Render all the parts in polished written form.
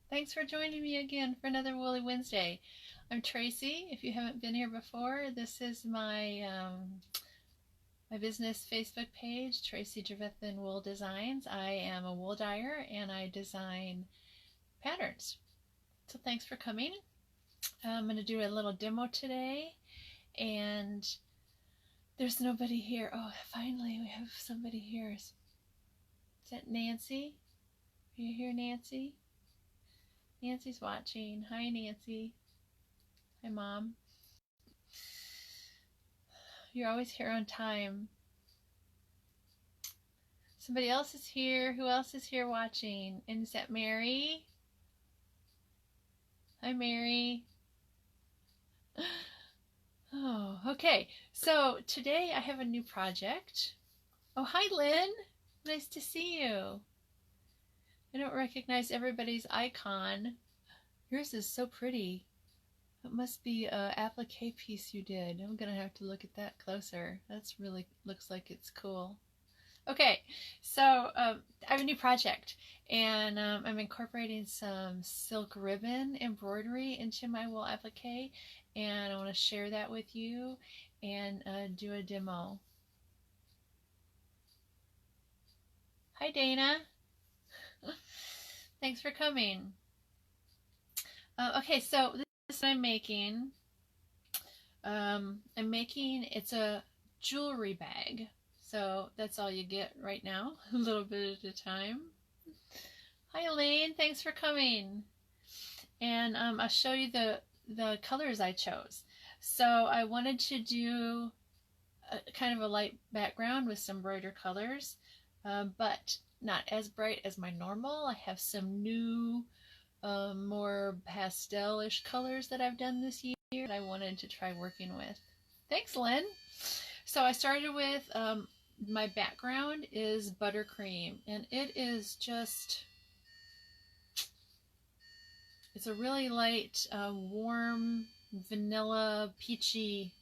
Thanks for joining me again for another Woolie Wednesday. I'm Tracy. If you haven't been here before, this is my business Facebook page, Tracy Trevethan Wool Designs. I am a wool dyer and I design patterns. So thanks for coming. I'm going to do a little demo today, and there's nobody here. Oh, finally we have somebody here. Is that Nancy? Are you here, Nancy? Nancy's watching. Hi, Nancy. Hi, Mom. You're always here on time. Somebody else is here. Who else is here watching? And is that Mary? Hi, Mary. Oh, okay. So today I have a new project. Oh, hi, Lynn. Nice to see you. I don't recognize everybody's icon. Yours is so pretty. It must be an applique piece you did. I'm gonna have to look at that closer. That's really looks like it's cool. Okay, so I have a new project, and I'm incorporating some silk ribbon embroidery into my wool applique, and I want to share that with you and do a demo. Hi, Dana. Thanks for coming. Okay, so this is what I'm making. It's a jewelry bag. So that's all you get right now, a little bit at a time. Hi, Elaine. Thanks for coming. And I'll show you the colors I chose. So I wanted to do kind of a light background with some brighter colors, but not as bright as my normal. I have some new, more pastel-ish colors that I've done this year that I wanted to try working with. Thanks, Lynn. So I started with, my background is buttercream, and it is just, it's a really light, warm, vanilla, peachy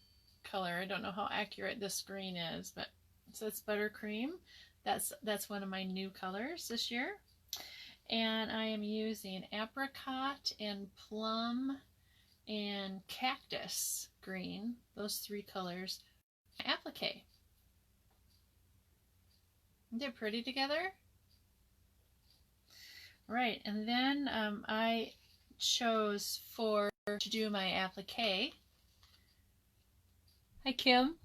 color. I don't know how accurate this screen is, but so it's buttercream. That's one of my new colors this year. And I am using apricot and plum and cactus green, those three colors, applique. They're pretty together. Right, and then I chose to do my applique. Hi, Kim.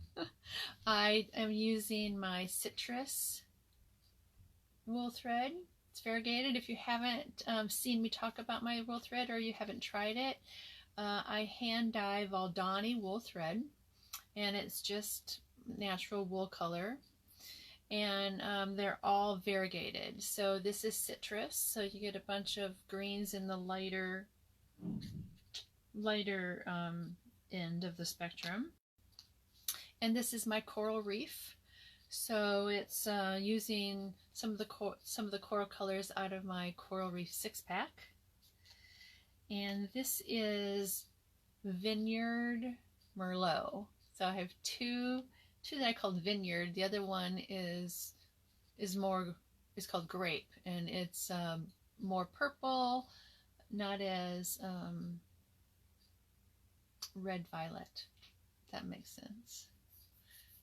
I am using my citrus wool thread. It's variegated. If you haven't seen me talk about my wool thread, or you haven't tried it, I hand dye Valdani wool thread, and it's just natural wool color, and they're all variegated. So this is citrus, so you get a bunch of greens in the lighter end of the spectrum. And this is my coral reef. So it's using some of the coral colors out of my Coral Reef 6-pack. And this is Vineyard Merlot. So I have two that I called Vineyard. The other one is called Grape, and it's more purple, not as red violet. If that makes sense.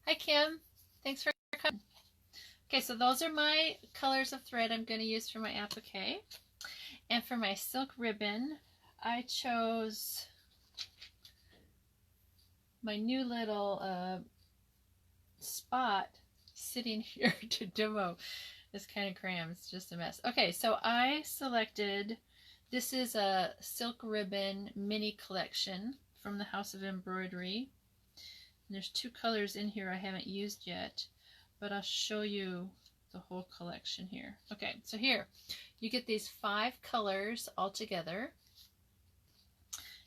Hi, Kim. Thanks for coming. Okay, so those are my colors of thread I'm going to use for my applique. And for my silk ribbon, I chose my new little spot sitting here to demo. It's kind of crammed. It's just a mess. Okay, so I selected, this is a silk ribbon mini collection from the House of Embroidery. And there's two colors in here I haven't used yet, but I'll show you the whole collection here. Okay, so here you get these 5 colors all together.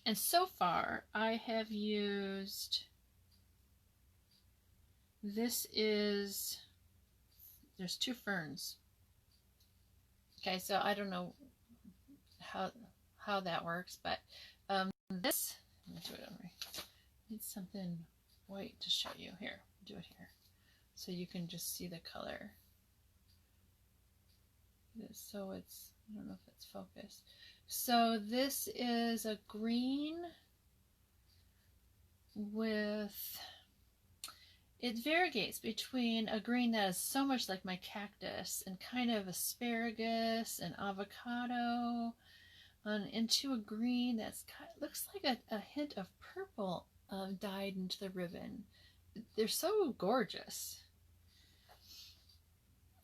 And so far I have used, there's 2 ferns. Okay, so I don't know how that works, but this, I'm gonna do it over. I need something white to show you. Here, do it here, so you can just see the color. so it's, I don't know if it's focused. So this is a green with, it variegates between a green that is so much like my cactus and kind of asparagus and avocado, into a green that's looks like a hint of purple dyed into the ribbon. They're so gorgeous.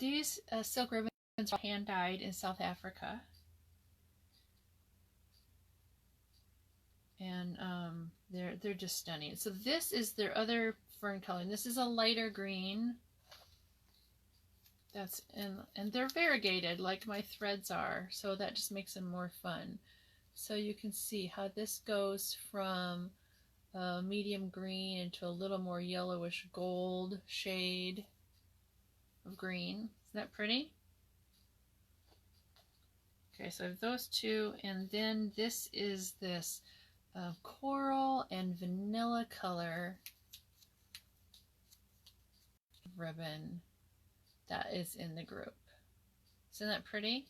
These silk ribbons are hand dyed in South Africa, and they're just stunning. So this is their other fern color, and this is a lighter green. That's and they're variegated like my threads are, so that just makes them more fun. So you can see how this goes from a medium green into a little more yellowish gold shade of green. Isn't that pretty? Okay, so I have those two, and then this is this coral and vanilla color ribbon that is in the group. Isn't that pretty?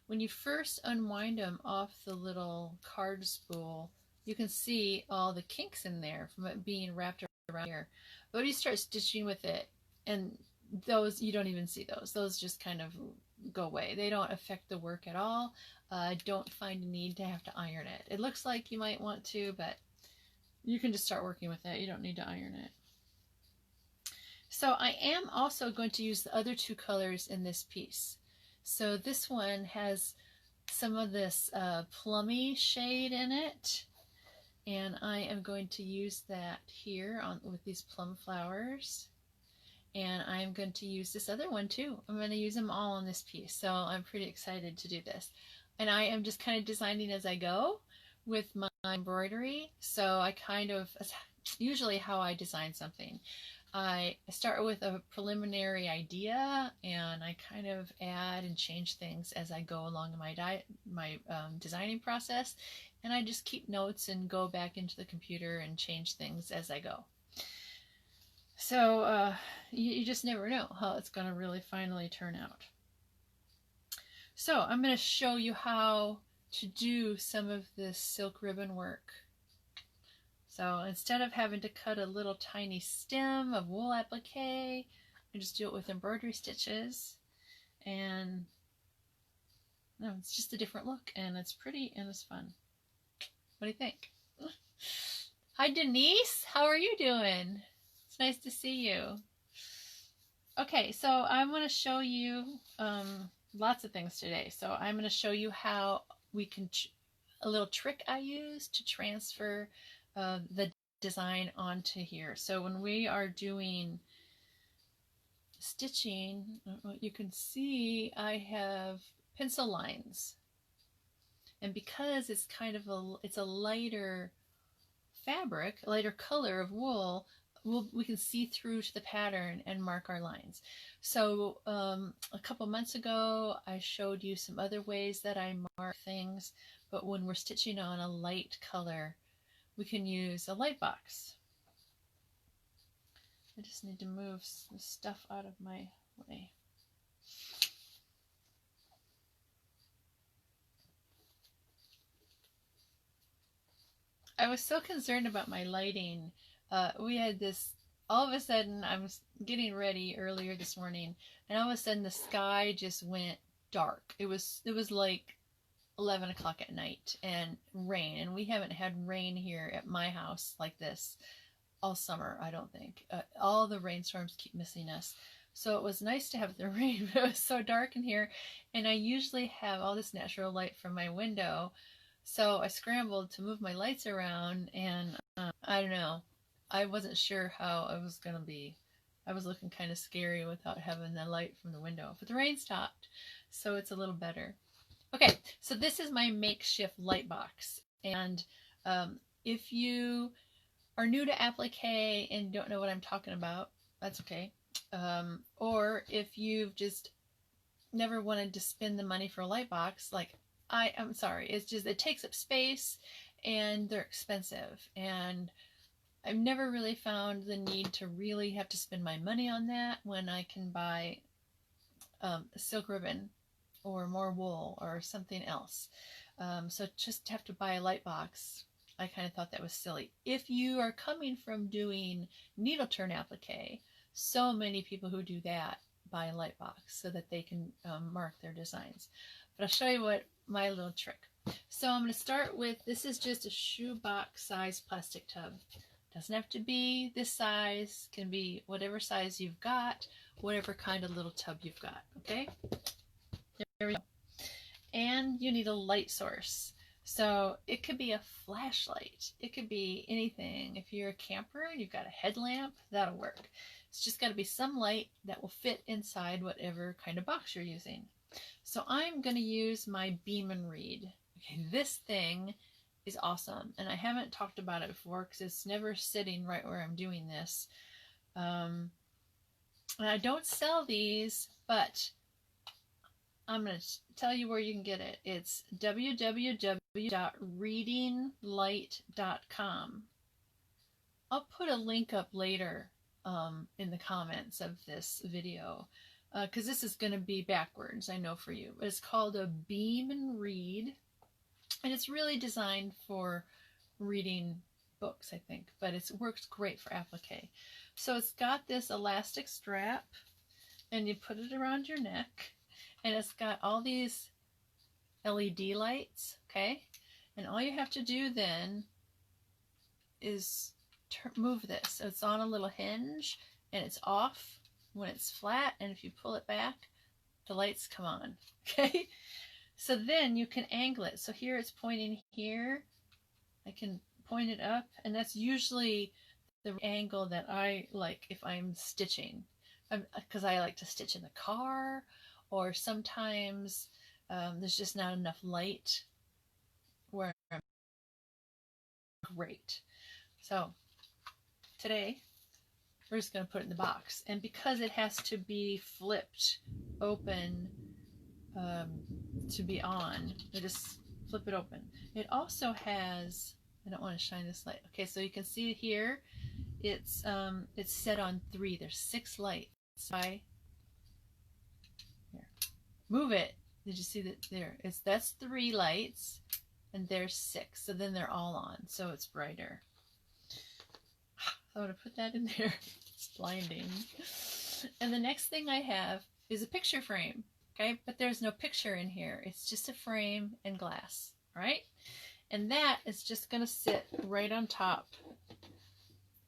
When you first unwind them off the little card spool, you can see all the kinks in there from it being wrapped around here. But when you start stitching with it, and those, you don't even see those. Those just kind of go away. They don't affect the work at all. I don't find a need to have to iron it. It looks like you might want to, but you can just start working with it. You don't need to iron it. So I am also going to use the other two colors in this piece. So this one has some of this plummy shade in it, and I am going to use that here with these plum flowers. And I'm going to use this other one too. I'm going to use them all on this piece, so I'm pretty excited to do this. And I am just kind of designing as I go with my embroidery. So I kind of, usually how I design something, I start with a preliminary idea, and I kind of add and change things as I go along my designing process, and I just keep notes and go back into the computer and change things as I go. So you just never know how it's going to really finally turn out. So I'm going to show you how to do some of this silk ribbon work. So instead of having to cut a little tiny stem of wool applique, I just do it with embroidery stitches, and no, it's just a different look, and it's pretty and it's fun. What do you think? Hi Denise, how are you doing? It's nice to see you. Okay, so I'm going to show you lots of things today. So I'm going to show you how we can, a little trick I use to transfer the design onto here. So when we are doing stitching, you can see I have pencil lines, and because it's kind of it's a lighter fabric, a lighter color of wool, we can see through to the pattern and mark our lines. So a couple months ago I showed you some other ways that I mark things, but when we're stitching on a light color, we can use a light box. I just need to move some stuff out of my way. I was so concerned about my lighting. We had this, all of a sudden I was getting ready earlier this morning, and all of a sudden the sky just went dark. It was like 11 o'clock at night, and rain, and we haven't had rain here at my house like this all summer, I don't think. All the rainstorms keep missing us. So it was nice to have the rain, but it was so dark in here, and I usually have all this natural light from my window, so I scrambled to move my lights around, and I don't know, I wasn't sure how I was gonna be. I was looking kind of scary without having the light from the window, but the rain stopped, so it's a little better. Okay, so this is my makeshift light box, and if you are new to applique and don't know what I'm talking about, that's okay. Or if you've just never wanted to spend the money for a light box, like I'm sorry, it's just, it takes up space and they're expensive, and I've never really found the need to really have to spend my money on that when I can buy silk ribbon or more wool or something else. So just have to buy a light box. I kind of thought that was silly. If you are coming from doing needle turn applique, so many people who do that buy a light box so that they can mark their designs. But I'll show you what my little trick. So I'm going to start with, this is just a shoebox size plastic tub. Doesn't have to be this size, can be whatever size you've got, whatever kind of little tub you've got, okay? There we go. And you need a light source. So it could be a flashlight. It could be anything. If you're a camper and you've got a headlamp, that'll work. It's just got to be some light that will fit inside whatever kind of box you're using. So I'm going to use my Beam and Read. Okay, this thing is awesome. And I haven't talked about it before because it's never sitting right where I'm doing this. And I don't sell these, but I'm going to tell you where you can get it. It's www.readinglight.com. I'll put a link up later in the comments of this video because this is going to be backwards, I know for you. But it's called a Beam and Read, and it's really designed for reading books, I think, but it works great for applique. So it's got this elastic strap, and you put it around your neck. And it's got all these LED lights, okay? And all you have to do then is move this. So it's on a little hinge, and it's off when it's flat, and if you pull it back, the lights come on, okay? So then you can angle it. So here it's pointing here. I can point it up, and that's usually the angle that I like if I'm stitching, because I like to stitch in the car, or sometimes there's just not enough light where I'm great. So today we're just going to put it in the box, and because it has to be flipped open to be on, I just flip it open. It also has, I don't want to shine this light. Okay, so you can see here it's set on 3. There's 6 lights. Move it. Did you see that there? That's 3 lights, and there's 6. So then they're all on, so it's brighter. I want to put that in there. It's blinding. And the next thing I have is a picture frame. Okay, but there's no picture in here. It's just a frame and glass. All right, and that is just going to sit right on top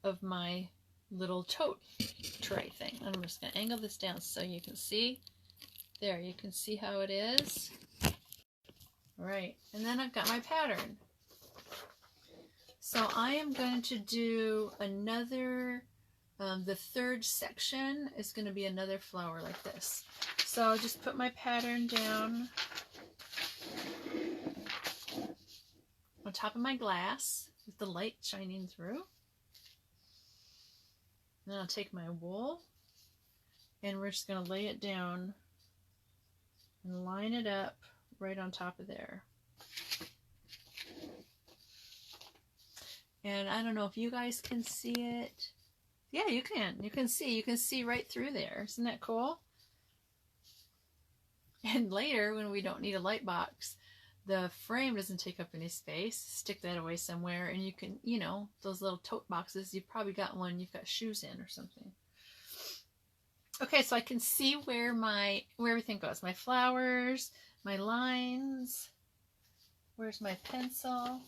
of my little tote tray thing. I'm just going to angle this down so you can see. There, you can see how it is. All right, and then I've got my pattern. So I am going to do another, the 3rd section is going to be another flower like this. So I'll just put my pattern down on top of my glass with the light shining through. Then I'll take my wool, and we're just going to lay it down and line it up right on top of there. And I don't know if you guys can see it. Yeah, you can. You can see right through there. Isn't that cool? And later, when we don't need a light box, the frame doesn't take up any space. Stick that away somewhere, and you can, you know, those little tote boxes, you've probably got one you've got shoes in or something. Okay, so I can see where everything goes. My flowers, my lines. Where's my pencil?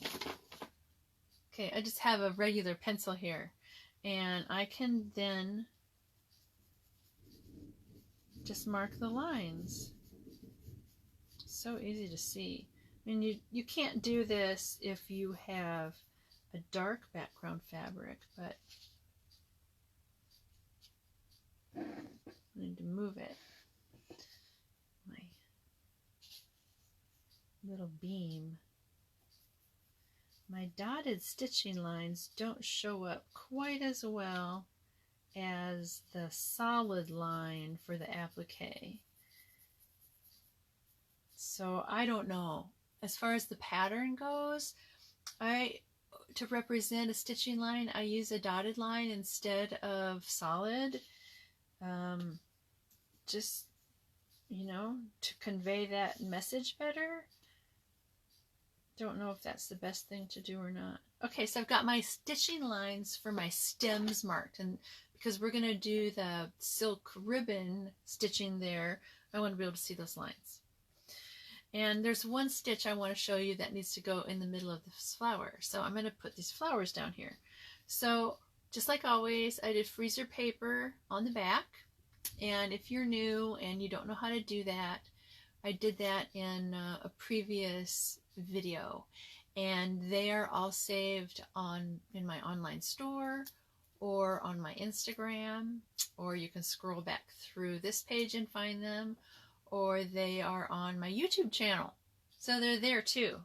Okay, I just have a regular pencil here, and I can then just mark the lines. So easy to see. I mean, you can't do this if you have a dark background fabric, but I need to move it. My little beam. My dotted stitching lines don't show up quite as well as the solid line for the applique. So I don't know. As far as the pattern goes, to represent a stitching line, I use a dotted line instead of solid. Just you know, to convey that message better. Don't know if that's the best thing to do or not. Okay, so I've got my stitching lines for my stems marked, and because we're going to do the silk ribbon stitching there, I want to be able to see those lines. And there's one stitch I want to show you that needs to go in the middle of this flower. So I'm going to put these flowers down here. So just like always, I did freezer paper on the back. And if you're new and you don't know how to do that, I did that in a previous video. And they are all saved in my online store or on my Instagram, or you can scroll back through this page and find them, or they are on my YouTube channel. So they're there too. You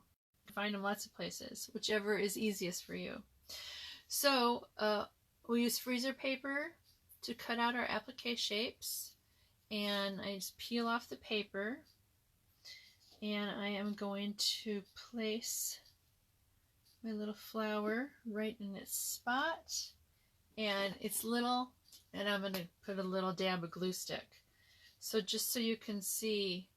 can find them lots of places, whichever is easiest for you. So we'll use freezer paper to cut out our applique shapes, and I just peel off the paper, and I am going to place my little flower right in its spot, and it's little, and I'm going to put a little dab of glue stick. So just so you can see,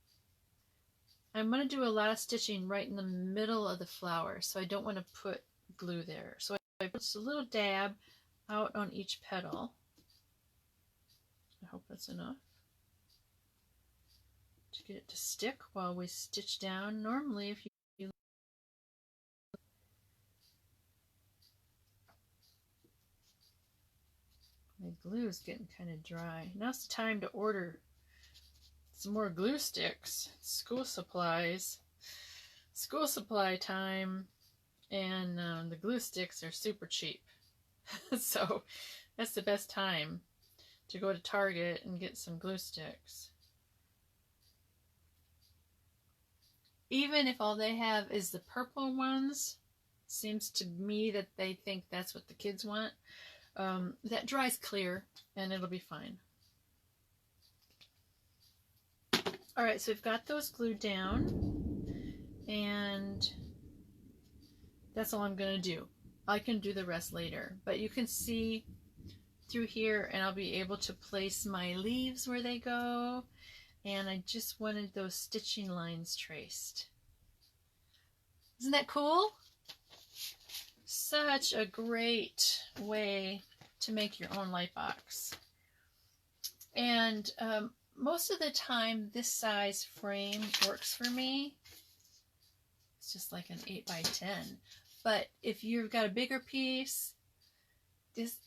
I'm going to do a lot of stitching right in the middle of the flower, so I don't want to put glue there. So I put just a little dab out on each petal. I hope that's enough to get it to stick while we stitch down. Normally, if you my glue is getting kind of dry. Now's the time to order some more glue sticks. School supplies. School supply time, and the glue sticks are super cheap. So that's the best time to go to Target and get some glue sticks. Even if all they have is the purple ones, seems to me that they think that's what the kids want. That dries clear and it'll be fine. Alright, so we've got those glued down, and that's all I'm going to do. I can do the rest later, but you can see through here, and I'll be able to place my leaves where they go, and I just wanted those stitching lines traced. Isn't that cool? Such a great way to make your own light box. And most of the time this size frame works for me. It's just like an 8x10. But if you've got a bigger piece,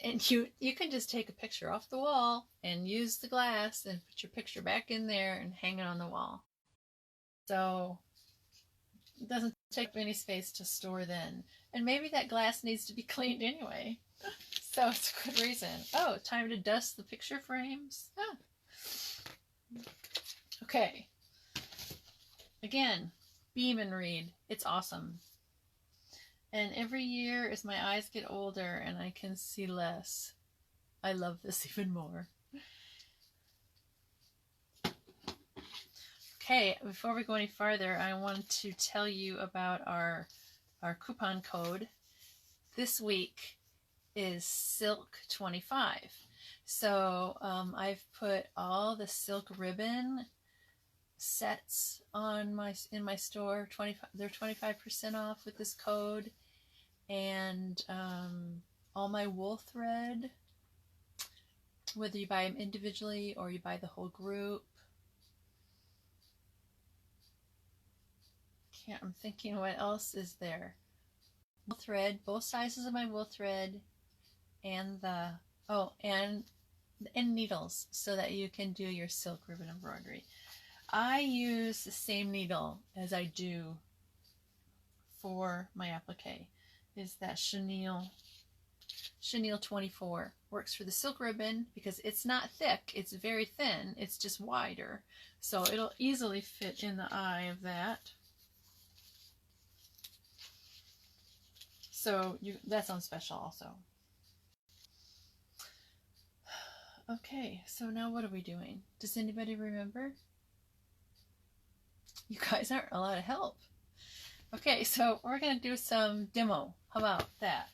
and you can just take a picture off the wall and use the glass and put your picture back in there and hang it on the wall. So it doesn't take any space to store then. And maybe that glass needs to be cleaned anyway. So it's a good reason. Oh, time to dust the picture frames. Ah. Okay. Again, beam and read. It's awesome. And every year as my eyes get older and I can see less, I love this even more. Okay, before we go any farther, I want to tell you about our coupon code. This week is Silk25. So I've put all the Silk Ribbon sets in my store. They're 25% off with this code, and all my wool thread, whether you buy them individually or you buy the whole group. I'm thinking what else is there. Wool thread, both sizes of my wool thread, and and needles, so that you can do your silk ribbon embroidery. I use the same needle as I do for my applique. Is that chenille 24. Works for the silk ribbon because it's not thick, it's very thin, it's just wider. So it'll easily fit in the eye of that. So that's on special also. Okay, so now what are we doing? Does anybody remember? You guys aren't a lot of help. Okay, so we're going to do some demo. How about that?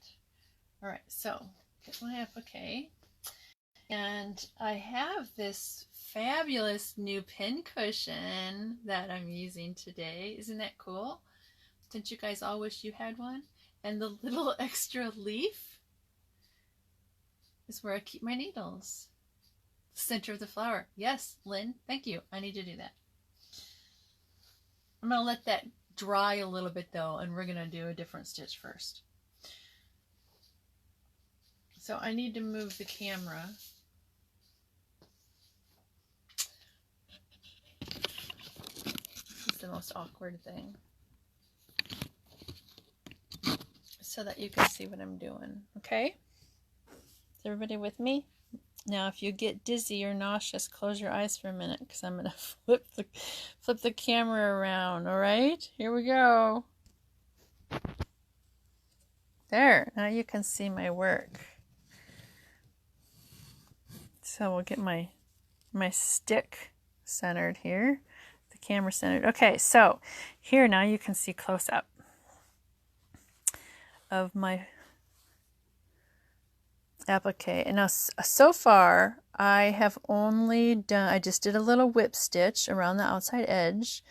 Alright, so get my applique. And I have this fabulous new pin cushion that I'm using today. Isn't that cool? Didn't you guys all wish you had one? And the little extra leaf is where I keep my needles. The center of the flower. Yes, Lynn, thank you. I need to do that. I'm going to let that dry a little bit though, and we're going to do a different stitch first. So I need to move the camera. It's the most awkward thing. So that you can see what I'm doing. Okay? Is everybody with me? Now, if you get dizzy or nauseous, close your eyes for a minute because I'm going to flip the camera around. All right? Here we go. There. Now you can see my work. So we'll get my stick centered here. The camera centered. Okay, so here now you can see close up of my applique. And now so far I have only done, I just did a little whip stitch around the outside edge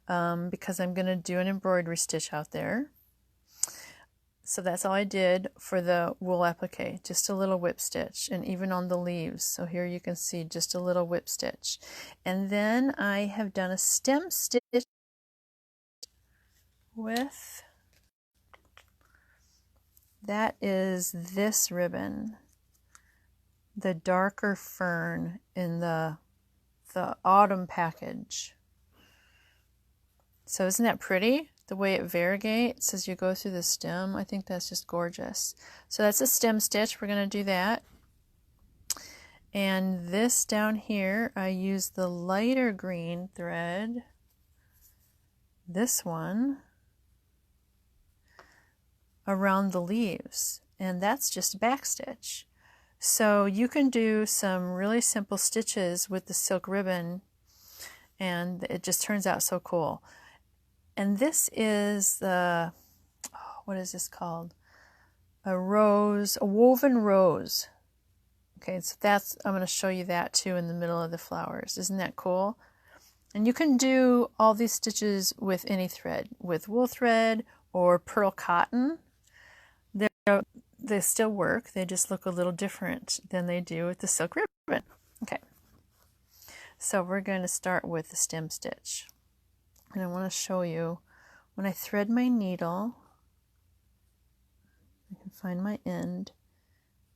because I'm going to do an embroidery stitch out there. So that's all I did for the wool applique, just a little whip stitch, and even on the leaves. So here you can see just a little whip stitch. And then I have done a stem stitch with, that is this ribbon, the darker fern in the autumn package. So isn't that pretty? The way it variegates as you go through the stem. I think that's just gorgeous. So that's a stem stitch. We're going to do that. And this down here, I use the lighter green thread. This one around the leaves. And that's just a back stitch. So you can do some really simple stitches with the silk ribbon and it just turns out so cool. And this is the, what is this called? A rose, a woven rose. Okay, so that's, I'm going to show you that too in the middle of the flowers. Isn't that cool? And you can do all these stitches with any thread, with wool thread or pearl cotton. They still work, they just look a little different than they do with the silk ribbon. Okay, so we're going to start with the stem stitch. And I want to show you when I thread my needle, I can find my end.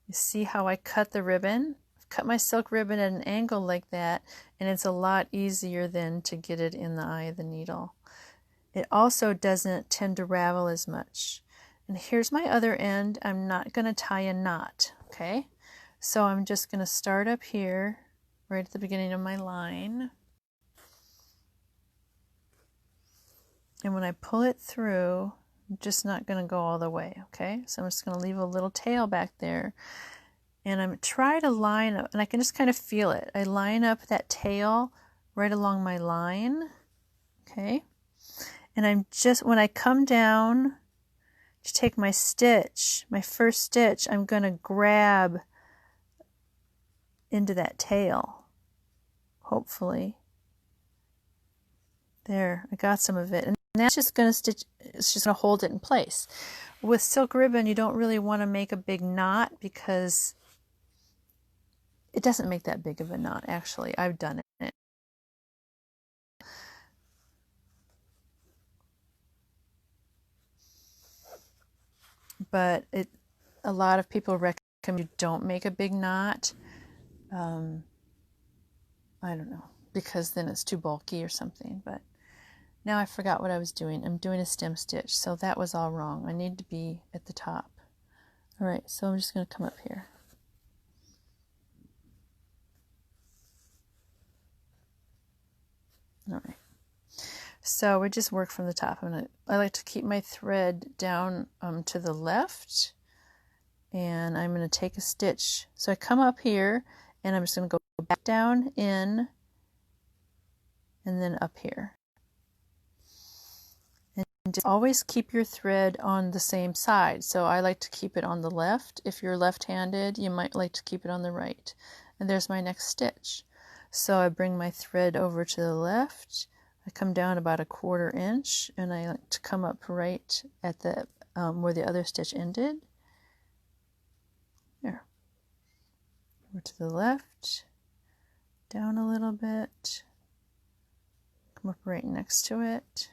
You see how I cut the ribbon? I've cut my silk ribbon at an angle like that, and it's a lot easier then to get it in the eye of the needle. It also doesn't tend to ravel as much. And here's my other end. I'm not going to tie a knot, okay? So I'm just going to start up here, right at the beginning of my line. And when I pull it through, I'm just not going to go all the way, okay? So I'm just going to leave a little tail back there. And I'm trying to line up, and I can just kind of feel it. I line up that tail right along my line, okay? And I'm just, when I come down to take my stitch, my first stitch, I'm going to grab into that tail, hopefully. There, I got some of it. And that's just going to stitch, it's just going to hold it in place. With silk ribbon, you don't really want to make a big knot because it doesn't make that big of a knot, actually. I've done it. But a lot of people recommend you don't make a big knot. I don't know, because then it's too bulky or something. But now I forgot what I was doing. I'm doing a stem stitch, so that was all wrong. I need to be at the top. All right, so I'm just going to come up here. All right. So we just work from the top. I like to keep my thread down to the left, and I'm going to take a stitch. So I come up here, and I'm just going to go back down in, and then up here. And just always keep your thread on the same side. So I like to keep it on the left. If you're left-handed, you might like to keep it on the right. And there's my next stitch. So I bring my thread over to the left, I come down about 1/4 inch, and I like to come up right at the where the other stitch ended. There. Over to the left, down a little bit, come up right next to it.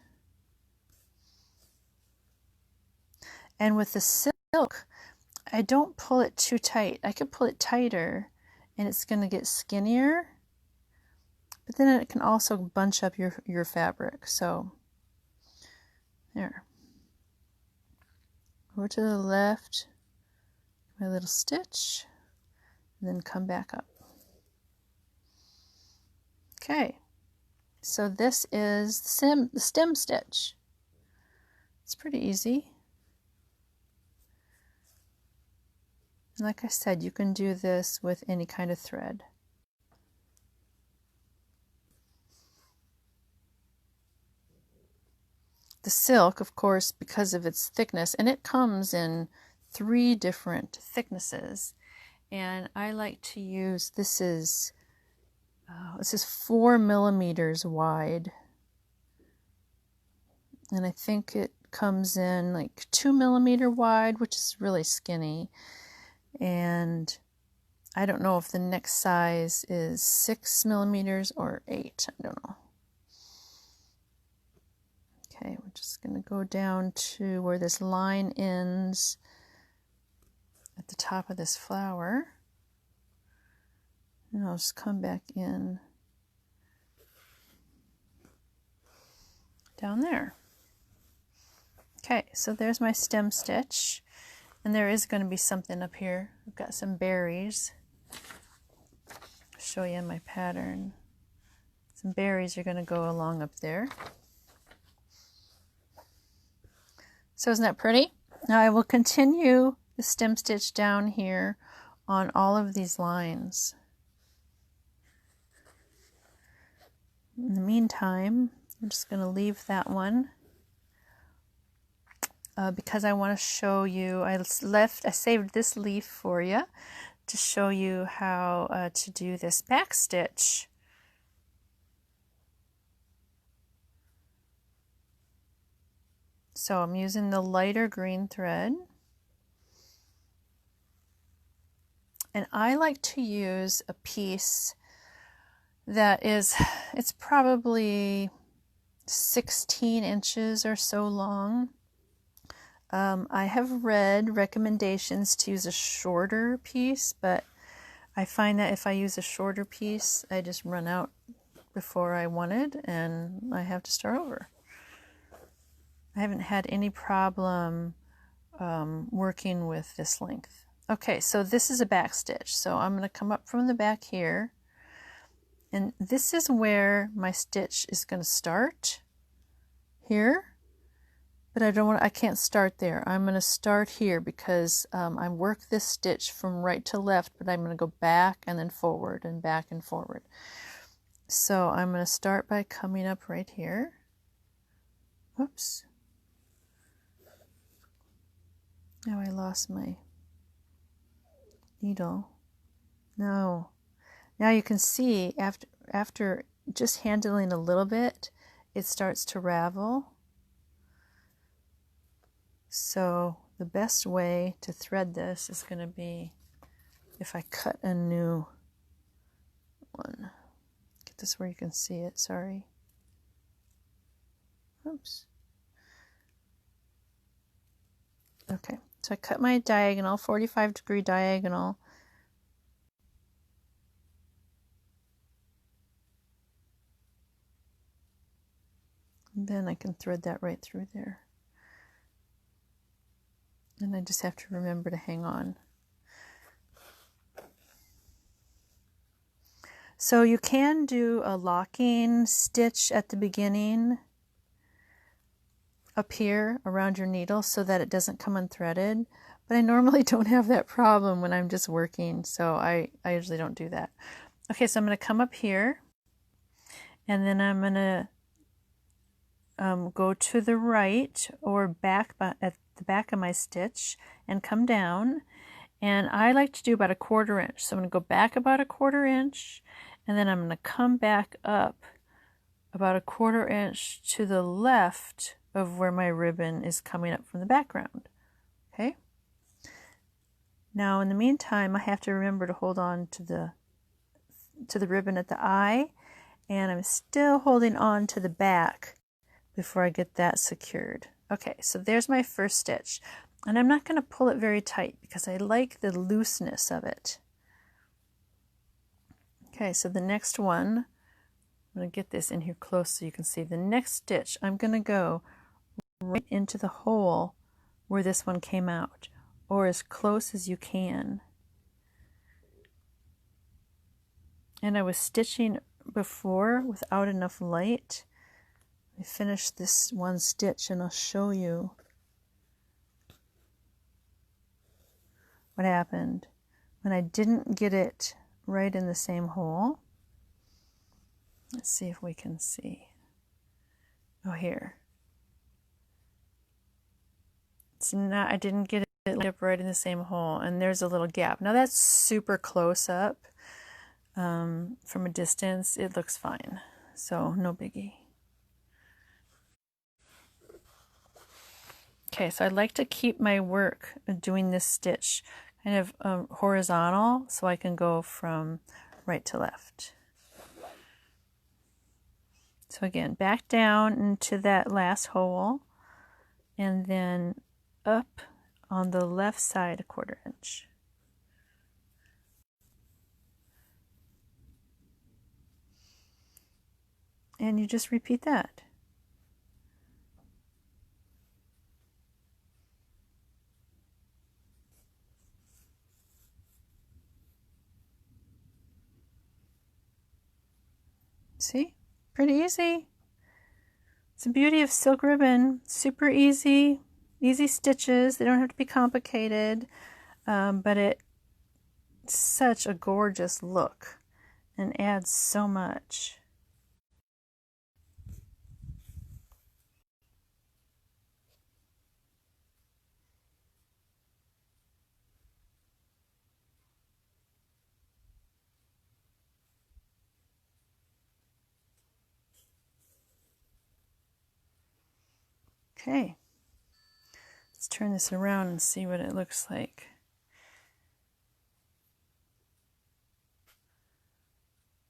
And with the silk, I don't pull it too tight. I could pull it tighter and it's going to get skinnier, but then it can also bunch up your fabric. So there. Over to the left, my little stitch, and then come back up. Okay, so this is the stem stitch. It's pretty easy. Like I said, you can do this with any kind of thread. The silk, of course, because of its thickness, and it comes in 3 different thicknesses, and I like to use, this is 4 millimeters wide, and I think it comes in like 2 millimeter wide, which is really skinny. And I don't know if the next size is 6 millimeters or 8. I don't know. Okay, we're just going to go down to where this line ends at the top of this flower. And I'll just come back in down there. Okay, so there's my stem stitch. And there is going to be something up here. I've got some berries. I'll show you my pattern. Some berries are going to go along up there. So isn't that pretty? Now I will continue the stem stitch down here on all of these lines. In the meantime, I'm just going to leave that one. Because I want to show you, I saved this leaf for you to show you how to do this back stitch. So I'm using the lighter green thread, and I like to use a piece that is, it's probably 16 inches or so long. I have read recommendations to use a shorter piece, but I find that if I use a shorter piece, I just run out before I wanted and I have to start over. I haven't had any problem working with this length. Okay, so this is a back stitch. So I'm going to come up from the back here, and this is where my stitch is going to start here. But I can't start there. I'm going to start here because I work this stitch from right to left, but I'm going to go back and then forward and back and forward. So I'm going to start by coming up right here. Whoops. Now I lost my needle. No. Now you can see after just handling a little bit, it starts to ravel. So the best way to thread this is going to be if I cut a new one. Get this where you can see it, sorry. Oops. Okay, so I cut my diagonal, 45-degree diagonal. And then I can thread that right through there. And I just have to remember to hang on. So you can do a locking stitch at the beginning up here around your needle so that it doesn't come unthreaded. But I normally don't have that problem when I'm just working, so I usually don't do that. Okay, so I'm going to come up here, and then I'm going to go to the right or back at the back of my stitch and come down, and I like to do about 1/4 inch. So I'm going to go back about 1/4 inch, and then I'm going to come back up about 1/4 inch to the left of where my ribbon is coming up from the background. Okay. Now in the meantime, I have to remember to hold on to the ribbon at the eye, and I'm still holding on to the back before I get that secured. Okay, so there's my first stitch, and I'm not going to pull it very tight because I like the looseness of it. Okay, so the next one, I'm going to get this in here close so you can see. The next stitch, I'm going to go right into the hole where this one came out, or as close as you can. And I was stitching before without enough light. I finished this one stitch and I'll show you what happened when I didn't get it right in the same hole. Let's see if we can see. Oh, here. It's not, I didn't get it right in the same hole, and there's a little gap. Now that's super close up. From a distance, it looks fine, so no biggie. Okay, so I'd like to keep my work doing this stitch kind of horizontal so I can go from right to left. So again, back down into that last hole and then up on the left side 1/4 inch. And you just repeat that. See? Pretty easy. It's the beauty of silk ribbon. Super easy, easy stitches. They don't have to be complicated, but it's such a gorgeous look and adds so much. Okay, let's turn this around and see what it looks like.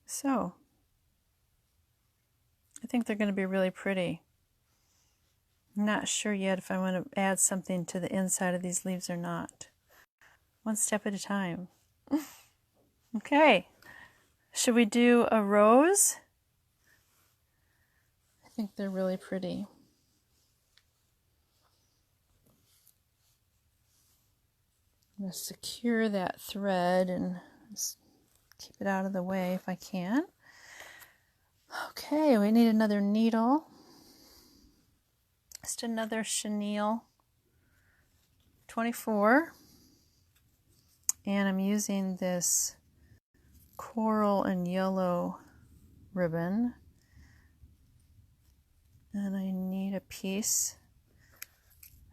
So, I think they're going to be really pretty. I'm not sure yet if I want to add something to the inside of these leaves or not. One step at a time. Okay, should we do a rose? I think they're really pretty. I'm going to secure that thread and just keep it out of the way if I can. Okay, we need another needle. Just another chenille 24. And I'm using this coral and yellow ribbon. And I need a piece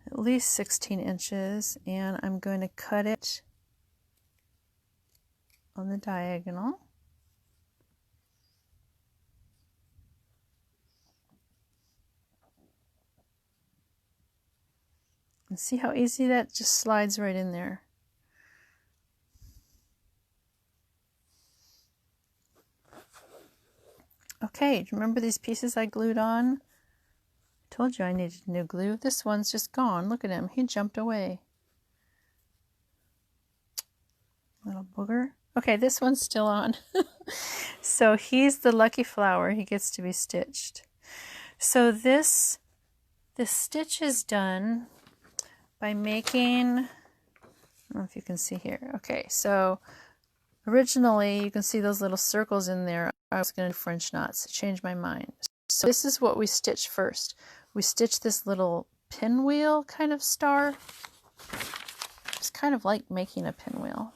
at least 16 inches, and I'm going to cut it on the diagonal. And see how easy that just slides right in there. Okay, do you remember these pieces I glued on? I told you I needed new glue. This one's just gone. Look at him. He jumped away. Little booger. Okay, this one's still on. So he's the lucky flower. He gets to be stitched. So this stitch is done by making, I don't know if you can see here. Okay, so originally you can see those little circles in there. I was going to do French knots. Changed my mind. So this is what we stitch first. We stitch this little pinwheel kind of star. It's kind of like making a pinwheel.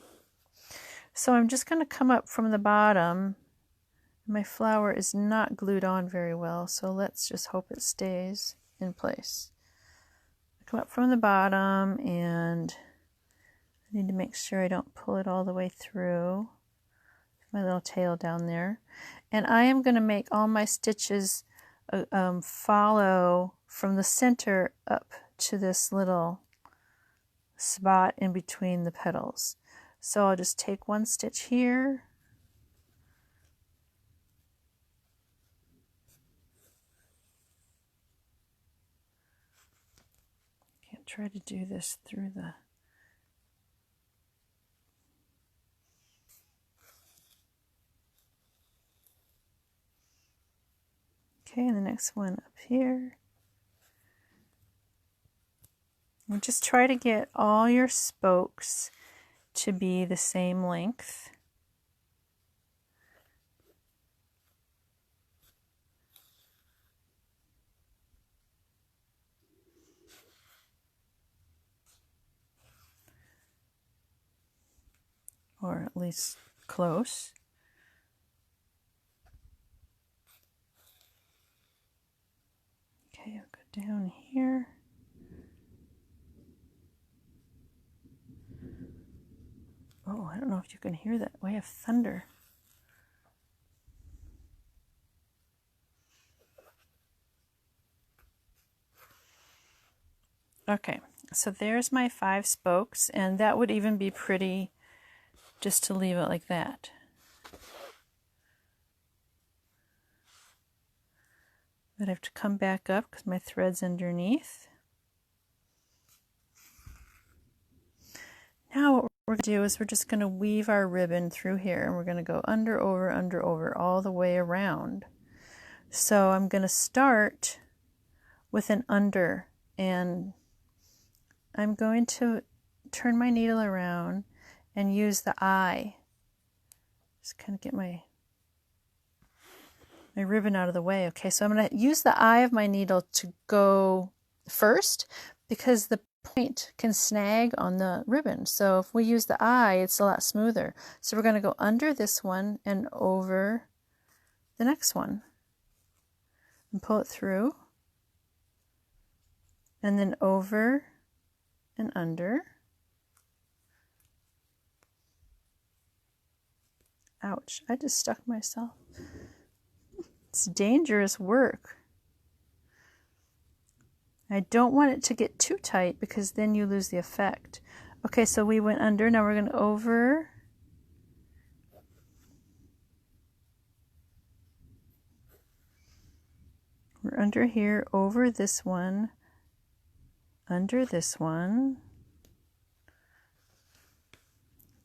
So I'm just going to come up from the bottom. My flower is not glued on very well, so let's just hope it stays in place. Come up from the bottom, and I need to make sure I don't pull it all the way through. If my little tail down there. And I am going to make all my stitches follow from the center up to this little spot in between the petals. So I'll just take one stitch here, can't try to do this through the okay, and the next one up here. And just try to get all your spokes to be the same length. Or at least close. Okay, I'll go down here. Oh, I don't know if you can hear that wave of thunder. Okay, so there's my 5 spokes, and that would even be pretty just to leave it like that. But I have to come back up because my thread's underneath. Now what we're going to do is we're just going to weave our ribbon through here, and we're going to go under, over, all the way around. So I'm going to start with an under, and I'm going to turn my needle around and use the eye. Just kind of get my ribbon out of the way. Okay, so I'm going to use the eye of my needle to go first because the point can snag on the ribbon. So if we use the eye, it's a lot smoother. So we're going to go under this one and over the next one and pull it through, and then over and under. Ouch, I just stuck myself. It's dangerous work. I don't want it to get too tight because then you lose the effect. Okay, so we went under, now we're going to over. We're under here, over this one, under this one,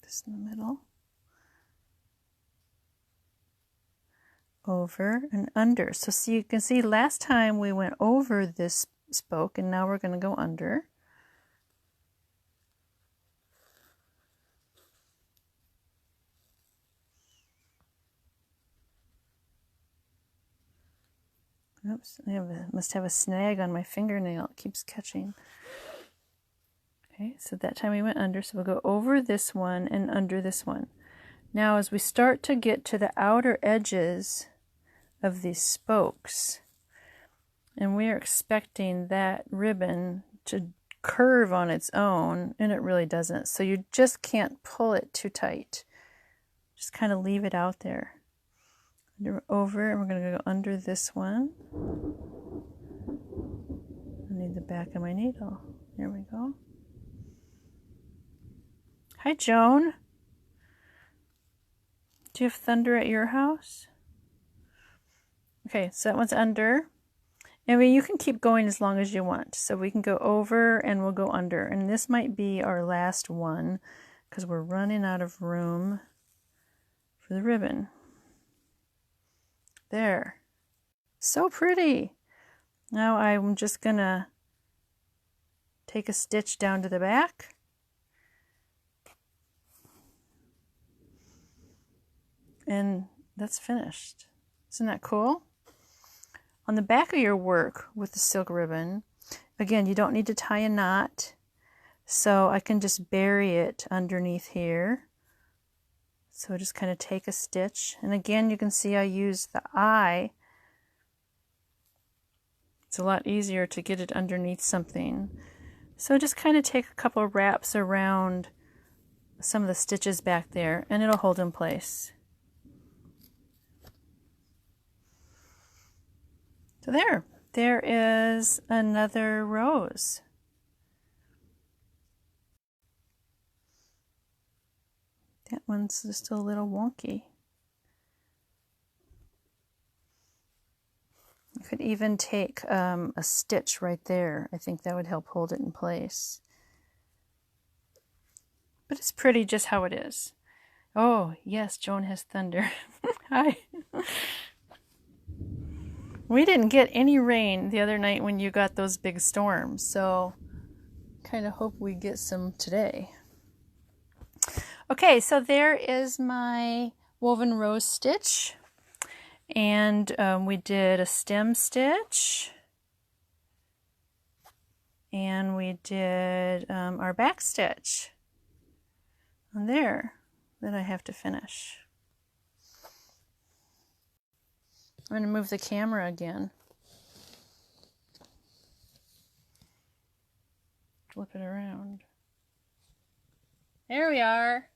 this in the middle, over and under. So see, you can see last time we went over this spoke, and now we're going to go under. Oops, must have a snag on my fingernail. It keeps catching. Okay, so that time we went under, so we'll go over this one and under this one. Now as we start to get to the outer edges of these spokes, and we are expecting that ribbon to curve on its own, and it really doesn't. So you just can't pull it too tight. Just kind of leave it out there. Over, and we're going to go under this one. I need the back of my needle. There we go. Hi, Joan. Do you have thunder at your house? Okay, so that one's under. And you can keep going as long as you want. So we can go over and we'll go under. And this might be our last one because we're running out of room for the ribbon. There. So pretty. Now I'm just going to take a stitch down to the back. And that's finished. Isn't that cool? On the back of your work with the silk ribbon, again, you don't need to tie a knot. So I can just bury it underneath here. So just kind of take a stitch. And again, you can see I use the eye. It's a lot easier to get it underneath something. So just kind of take a couple of wraps around some of the stitches back there, and it'll hold in place. So there is another rose. That one's just a little wonky. You could even take a stitch right there. I think that would help hold it in place. But it's pretty just how it is. Oh, yes, Joan has thunder. Hi. We didn't get any rain the other night when you got those big storms, so kind of hope we get some today. Okay, so there is my woven rose stitch, and we did a stem stitch, and we did our back stitch on there that I have to finish. I'm going to move the camera again. Flip it around. There we are.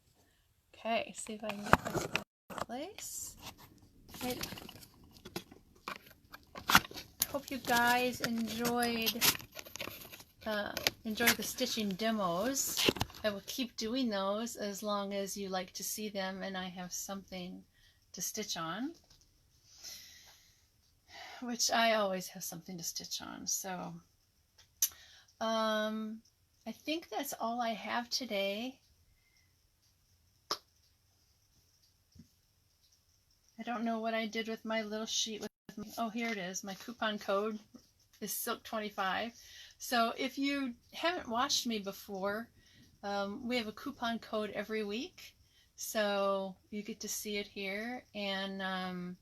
Okay, see if I can get this in place. Hope you guys enjoyed the stitching demos. I will keep doing those as long as you like to see them and I have something to stitch on. Which I always have something to stitch on. So I think that's all I have today. I don't know what I did with my little sheet with me. Oh, here it is. My coupon code is Silk25. So if you haven't watched me before, we have a coupon code every week. So you get to see it here. And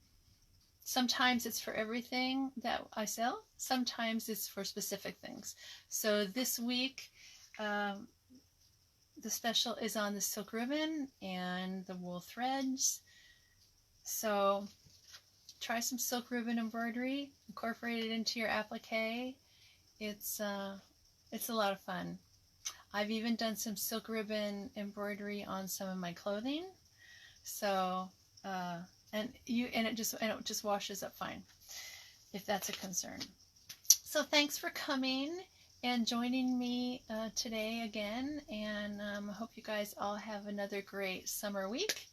sometimes it's for everything that I sell. Sometimes it's for specific things. So this week, the special is on the silk ribbon and the wool threads. So try some silk ribbon embroidery, incorporate it into your applique. It's a lot of fun. I've even done some silk ribbon embroidery on some of my clothing. So and it just washes up fine, if that's a concern. So thanks for coming and joining me today again, and I hope you guys all have another great summer week,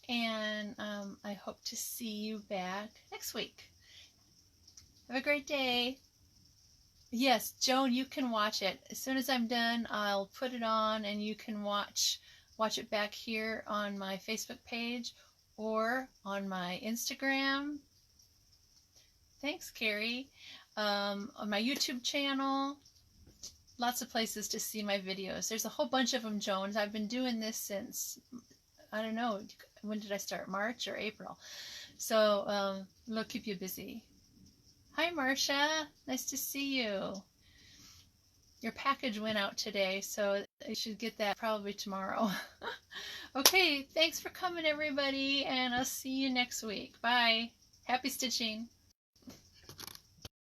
and I hope to see you back next week. Have a great day. Yes, Joan, you can watch it. As soon as I'm done, I'll put it on and you can watch it back here on my Facebook page or on my Instagram. Thanks, Carrie. On my YouTube channel. Lots of places to see my videos. There's a whole bunch of them, Jones. I've been doing this since, I don't know, when did I start? March or April? So it'll keep you busy. Hi, Marcia. Nice to see you. Your package went out today, so you should get that probably tomorrow. Okay, thanks for coming, everybody, and I'll see you next week. Bye. Happy stitching.